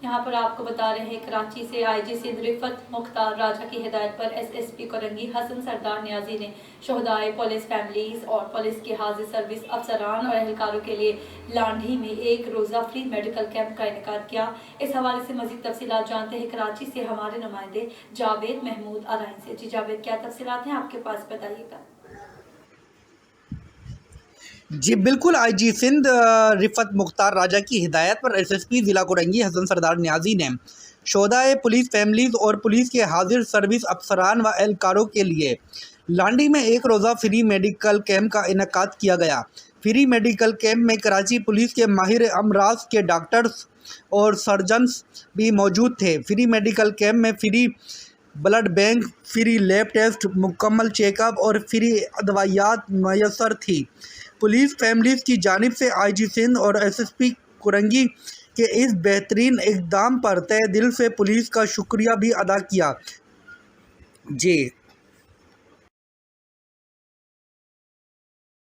یہاں پر آپ کو بتا رہے ہیں کراچی سے آئی جی سندھ رفت مختار راجہ کی ہدایت پر ایس ایس پی کورنگی حسن سردار نیازی نے شہدائے پولیس فیملیز اور پولیس کے حاضر سروس افسران اور اہلکاروں کے لیے لانڈھی میں ایک روزہ فری میڈیکل کیمپ کا انعقاد کیا۔ اس حوالے سے مزید تفصیلات جانتے ہیں کراچی سے ہمارے نمائندے جاوید محمود ارائن سے۔ جی جاوید، کیا تفصیلات ہیں آپ کے پاس، بتائیے گا۔ جی بالکل، آئی جی سندھ رفت مختار راجہ کی ہدایت پر ایس ایس پی ضلع کورنگی حسن سردار نیازی نے شہدائے پولیس فیملیز اور پولیس کے حاضر سروس افسران و اہلکاروں کے لیے لانڈھی میں ایک روزہ فری میڈیکل کیمپ کا انعقاد کیا گیا۔ فری میڈیکل کیمپ میں کراچی پولیس کے ماہر امراض کے ڈاکٹرز اور سرجنز بھی موجود تھے۔ فری میڈیکل کیمپ میں free blood bank, free lab test, مکمل چیک اپ اور فری ادویات میسر تھی۔ پولیس فیملیز کی جانب سے آئی جی سندھ اور ایس ایس پی کورنگی کے اس بہترین اقدام پر تہہ دل سے پولیس کا شکریہ بھی ادا کیا۔ جی